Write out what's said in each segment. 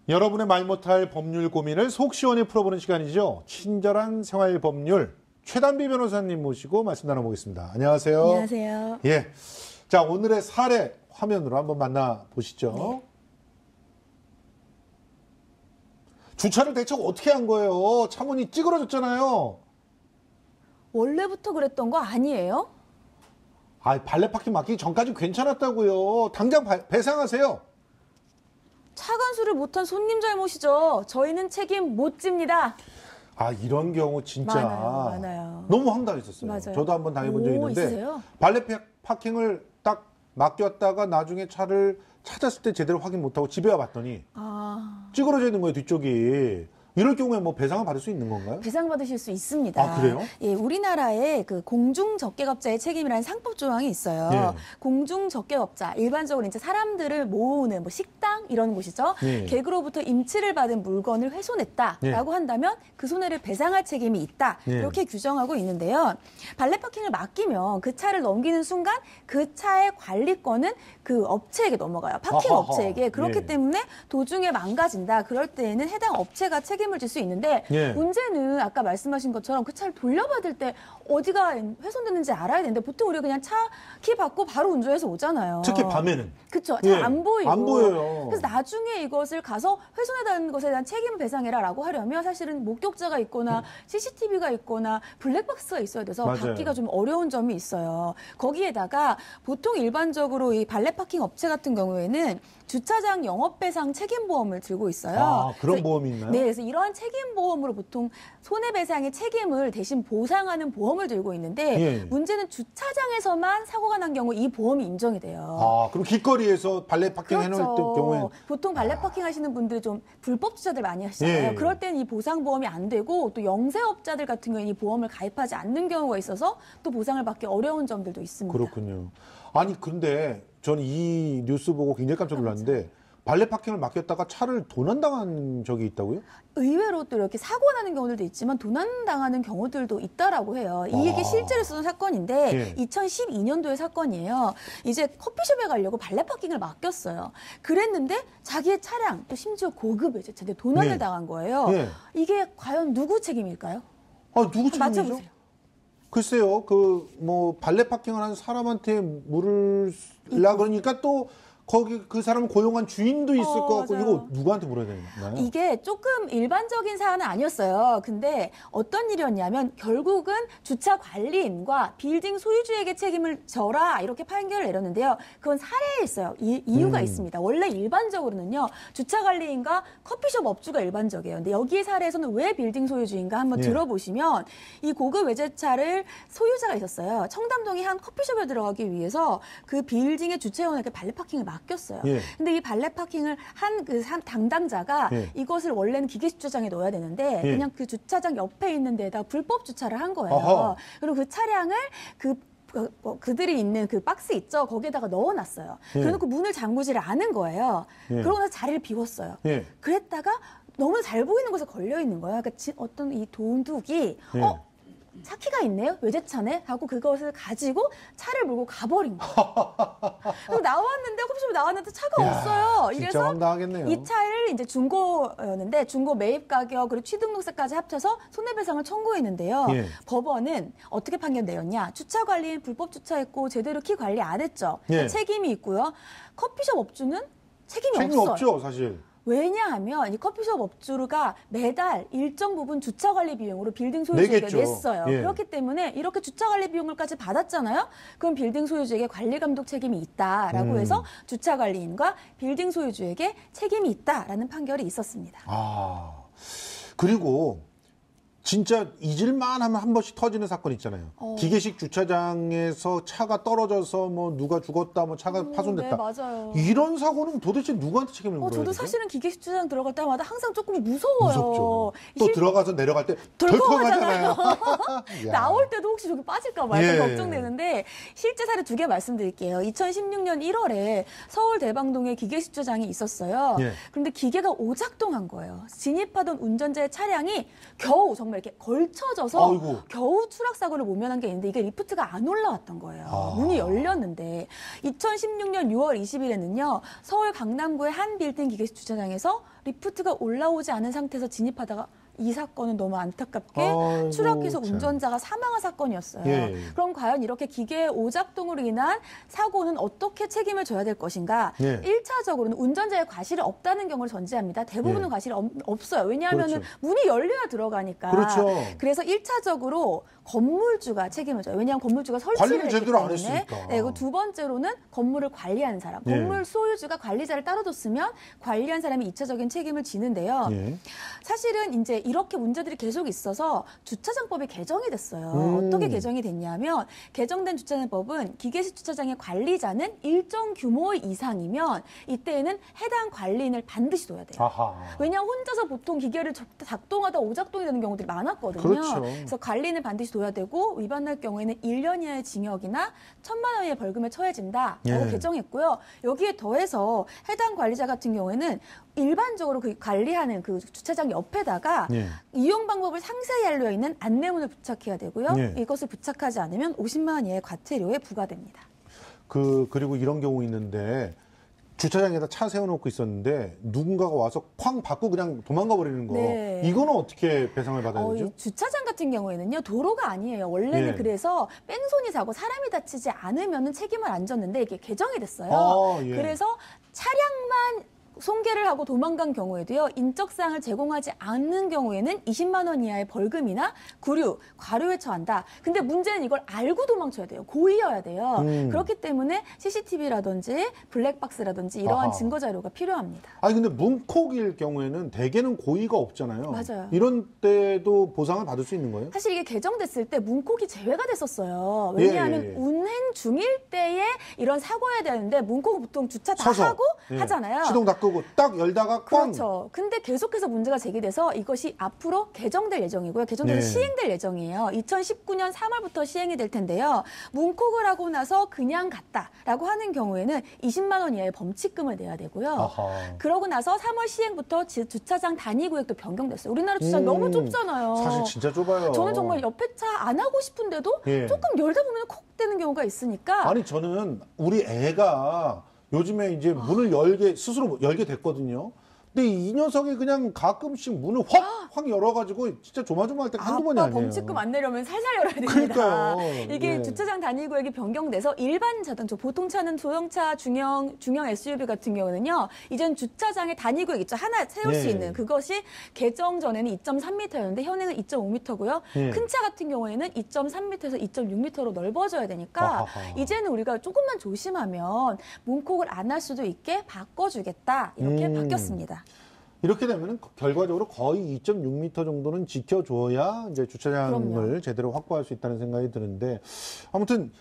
여러분의 말 못할 법률 고민을 속 시원히 풀어보는 시간이죠. 친절한 생활 법률 최단비 변호사님 모시고 말씀 나눠보겠습니다. 안녕하세요. 안녕하세요. 예. 자, 오늘의 사례 화면으로 한번 만나보시죠. 네. 주차를 대체 어떻게 한 거예요? 차문이 찌그러졌잖아요. 원래부터 그랬던 거 아니에요? 아, 발레 파킹 맡기기 전까지 괜찮았다고요. 당장 배상하세요. 차관수를 못한 손님 잘못이죠. 저희는 책임 못 집니다. 아, 이런 경우 진짜 많아요. 너무 황당했었어요. 맞아요. 저도 한번 당해본 적이 있는데 있으세요? 발레 파킹을 딱 맡겼다가 나중에 차를 찾았을 때 제대로 확인 못하고 집에 와봤더니 찌그러져 있는 거예요, 뒤쪽이. 이럴 경우에 뭐 배상을 받을 수 있는 건가요? 배상받으실 수 있습니다. 아, 그래요? 예, 우리나라에 그 공중적개업자의 책임이라는 상법 조항이 있어요. 예. 공중적개업자, 일반적으로 이제 사람들을 모으는 뭐 식당 이런 곳이죠. 예. 객으로부터 임치를 받은 물건을 훼손했다라고 예. 한다면 그 손해를 배상할 책임이 있다. 예. 이렇게 규정하고 있는데요. 발레 파킹을 맡기면 그 차를 넘기는 순간 그 차의 관리권은 그 업체에게 넘어가요. 파킹 아하하. 업체에게. 그렇기 예. 때문에 도중에 망가진다. 그럴 때에는 해당 업체가 책임을 질 수 있는데 예. 문제는 아까 말씀하신 것처럼 그 차를 돌려받을 때 어디가 훼손됐는지 알아야 되는데 보통 우리가 그냥 차 키 받고 바로 운전해서 오잖아요. 특히 밤에는. 그렇죠. 예. 잘 안 보이고. 안 보여요. 그래서 나중에 이것을 가서 훼손했다는 것에 대한 책임 배상해라라고 하려면 사실은 목격자가 있거나 CCTV가 있거나 블랙박스가 있어야 돼서 맞아요. 받기가 좀 어려운 점이 있어요. 거기에다가 보통 일반적으로 이 발레 파킹 업체 같은 경우에는 주차장 영업배상 책임보험을 들고 있어요. 아, 그런 그래서 보험이 있나요? 네, 그래서 이러한 책임보험으로 보통 손해배상의 책임을 대신 보상하는 보험을 들고 있는데 예. 문제는 주차장에서만 사고가 난 경우 이 보험이 인정이 돼요. 아, 그럼 길거리에서 발레 파킹 해놓을 경우엔 보통 발레 파킹 하시는 분들이 좀 불법 주차들 많이 하시잖아요. 예. 그럴 때는 이 보상보험이 안 되고 또 영세업자들 같은 경우에는 이 보험을 가입하지 않는 경우가 있어서 또 보상을 받기 어려운 점들도 있습니다. 그렇군요. 아니, 근데 저는 이 뉴스 보고 굉장히 깜짝 놀랐는데 발레 파킹을 맡겼다가 차를 도난당한 적이 있다고요? 의외로 또 이렇게 사고 나는 경우들도 있지만 도난당하는 경우들도 있다라고 해요. 이게 실제로 있었던 사건인데 예. 2012년도의 사건이에요. 이제 커피숍에 가려고 발레 파킹을 맡겼어요. 그랬는데 자기의 차량 또 심지어 고급 외제차인데 도난을 예. 당한 거예요. 예. 이게 과연 누구 책임일까요? 아, 누구 책임이죠? 맞춰보세요. 글쎄요, 뭐 발레 파킹을 한 사람한테 물으려 그러니까 또 거기 그 사람을 고용한 주인도 있을 것 같고 맞아요. 이거 누구한테 물어야 되나요? 이게 조금 일반적인 사안은 아니었어요. 근데 어떤 일이었냐면 결국은 주차 관리인과 빌딩 소유주에게 책임을 져라 이렇게 판결을 내렸는데요. 그건 사례에 있어요. 이유가 있습니다. 원래 일반적으로는요. 주차 관리인과 커피숍 업주가 일반적이에요. 근데 여기의 사례에서는 왜 빌딩 소유주인가 한번 예. 들어보시면 이 고급 외제차를 소유자가 있었어요. 청담동의 한 커피숍에 들어가기 위해서 그 빌딩의 주차원에게 발레 파킹을 맡겼어요. 예. 근데 이 발레 파킹을 한 그 담당자가 예. 이것을 원래는 기계 주차장에 넣어야 되는데 예. 그냥 그 주차장 옆에 있는 데에다 불법 주차를 한 거예요. 어허. 그리고 그 차량을 그들이 있는 그 박스 있죠? 거기에다가 넣어놨어요. 예. 그래놓고 문을 잠그지를 않은 거예요. 예. 그러고 나서 자리를 비웠어요. 예. 그랬다가 너무 잘 보이는 곳에 걸려 있는 거예요. 그러니까 어떤 이 도둑이 예. 차 키가 있네요? 외제차네? 하고 그것을 가지고 차를 몰고 가버린 거예요. 그리고 나왔는데, 커피숍에 나왔는데 차가 없어요. 진짜 이래서 황당하겠네요. 이 차를 이제 중고였는데, 중고 매입 가격, 그리고 취등록세까지 합쳐서 손해배상을 청구했는데요. 예. 법원은 어떻게 판결 내렸냐? 주차 관리인 불법 주차했고, 제대로 키 관리 안 했죠. 예. 책임이 있고요. 커피숍 업주는 책임이 책임이 없어요. 없죠, 사실. 왜냐하면 이 커피숍 업주가 매달 일정 부분 주차 관리 비용으로 빌딩 소유주에게 내겠죠. 냈어요. 예. 그렇기 때문에 이렇게 주차 관리 비용을까지 받았잖아요. 그럼 빌딩 소유주에게 관리 감독 책임이 있다라고 해서 주차 관리인과 빌딩 소유주에게 책임이 있다라는 판결이 있었습니다. 아, 그리고 진짜 잊을만 하면 한 번씩 터지는 사건 있잖아요. 기계식 주차장에서 차가 떨어져서 뭐 누가 죽었다, 뭐 차가 파손됐다. 네, 맞아요. 이런 사고는 도대체 누구한테 책임을 물어야 저도 되죠? 사실은 기계 주차장 들어갈 때마다 항상 조금 무서워요. 무섭죠. 또 들어가서 내려갈 때 덜컹하잖아요. 덜컹하잖아요. 야. 나올 때도 혹시 저기 빠질까 봐 약간 예. 걱정되는데 실제 사례 2개 말씀드릴게요. 2016년 1월에 서울 대방동에 기계 주차장이 있었어요. 예. 그런데 기계가 오작동한 거예요. 진입하던 운전자의 차량이 겨우 정말 이렇게 걸쳐져서 아이고. 겨우 추락 사고를 모면한 게 있는데 이게 리프트가 안 올라왔던 거예요. 문이 열렸는데 2016년 6월 20일에는요. 서울 강남구의 한 빌딩 기계식 주차장에서 리프트가 올라오지 않은 상태에서 진입하다가 이 사건은 너무 안타깝게 아이고, 추락해서 참. 운전자가 사망한 사건이었어요. 예. 그럼 과연 이렇게 기계의 오작동으로 인한 사고는 어떻게 책임을 져야 될 것인가? 예. 1차적으로는 운전자의 과실이 없다는 경우를 전제합니다. 대부분은 예. 과실이 없어요. 왜냐하면 그렇죠. 문이 열려야 들어가니까. 그렇죠. 그래서 1차적으로 건물주가 책임을 져요. 왜냐하면 건물주가 설치를 관리를 했기 제대로 안 때문에. 했으니까. 네, 그리고 두 번째로는 건물을 관리하는 사람. 예. 건물 소유주가 관리자를 따로 뒀으면 관리한 사람이 2차적인 책임을 지는데요. 예. 사실은 이제 이렇게 문제들이 계속 있어서 주차장법이 개정이 됐어요. 어떻게 개정이 됐냐면 개정된 주차장법은 기계식 주차장의 관리자는 일정 규모 이상이면 이때에는 해당 관리인을 반드시 둬야 돼요. 아하. 왜냐하면 혼자서 보통 기계를 작동하다 오작동이 되는 경우들이 많았거든요. 그렇죠. 그래서 관리는 반드시 둬야 되고 위반할 경우에는 1년 이하의 징역이나 1,000만 원의 벌금에 처해진다라고 예. 개정했고요. 여기에 더해서 해당 관리자 같은 경우에는 일반적으로 그 관리하는 그 주차장 옆에다가 예. 이용 방법을 상세히 알려 있는 안내문을 부착해야 되고요. 예. 이것을 부착하지 않으면 50만 원 이하의 과태료에 부과됩니다. 그리고 이런 경우 있는데 주차장에다 차 세워놓고 있었는데 누군가가 와서 쾅 받고 그냥 도망가 버리는 거. 네. 이거는 어떻게 배상을 받아야 되죠? 이 주차장 같은 경우에는요, 도로가 아니에요. 원래는 예. 그래서 뺑소니 사고 사람이 다치지 않으면 책임을 안 졌는데 이게 개정이 됐어요. 아, 예. 그래서 차량만 손괴를 하고 도망간 경우에도요, 인적사항을 제공하지 않는 경우에는 20만 원 이하의 벌금이나 구류, 과료에 처한다. 근데 문제는 이걸 알고 도망쳐야 돼요. 고의여야 돼요. 그렇기 때문에 CCTV라든지 블랙박스라든지 이러한 아하. 증거 자료가 필요합니다. 아니 근데 문콕일 경우에는 대개는 고의가 없잖아요. 맞아요. 이런 때도 보상을 받을 수 있는 거예요? 사실 이게 개정됐을 때 문콕이 제외가 됐었어요. 예, 왜냐하면 예, 예. 운행 중일 때에 이런 사고여야 되는데 문콕은 보통 주차 다 서서. 하고 예. 하잖아요. 시동 다 끄고 딱 열다가 꽝. 그렇죠. 근데 계속해서 문제가 제기돼서 이것이 앞으로 개정될 예정이고요. 개정돼서 네. 시행될 예정이에요. 2019년 3월부터 시행이 될 텐데요. 문콕을 하고 나서 그냥 갔다라고 하는 경우에는 20만 원 이하의 범칙금을 내야 되고요. 아하. 그러고 나서 3월 시행부터 주차장 단위 구역도 변경됐어요. 우리나라 주차장 너무 좁잖아요. 사실 진짜 좁아요. 저는 정말 옆에 차 안 하고 싶은데도 예. 조금 열다 보면 콕 되는 경우가 있으니까. 아니 저는 우리 애가 요즘에 이제 문을 스스로 열게 됐거든요. 근데 이 녀석이 그냥 가끔씩 문을 확 열어가지고 진짜 조마조마할 때 한두 번이 아빠 아니에요. 범칙금 안 내려면 살살 열어야 됩니다. 그러니까요. 이게 예. 주차장 단위 구역이 변경돼서 일반 자동차, 보통 차는 소형차, 중형 SUV 같은 경우는요. 이젠 주차장에 단위 구역 있죠. 하나 세울 수 예. 있는 그것이 개정 전에는 2.3m였는데 현행은 2.5m고요. 예. 큰 차 같은 경우에는 2.3m에서 2.6m로 넓어져야 되니까 아하하. 이제는 우리가 조금만 조심하면 문콕을 안 할 수도 있게 바꿔주겠다 이렇게 바뀌었습니다. 이렇게 되면 결과적으로 거의 2.6m 정도는 지켜줘야 이제 주차장을 그럼요. 제대로 확보할 수 있다는 생각이 드는데 아무튼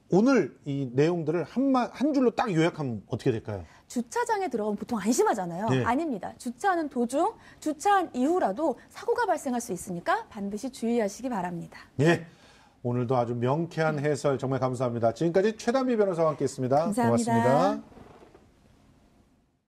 오늘 이 내용들을 한 줄로 딱 요약하면 어떻게 될까요? 주차장에 들어가면 보통 안심하잖아요. 네. 아닙니다. 주차하는 도중, 주차한 이후라도 사고가 발생할 수 있으니까 반드시 주의하시기 바랍니다. 예. 오늘도 아주 명쾌한 해설 정말 감사합니다. 지금까지 최단비 변호사와 함께했습니다. 감사합니다. 고맙습니다.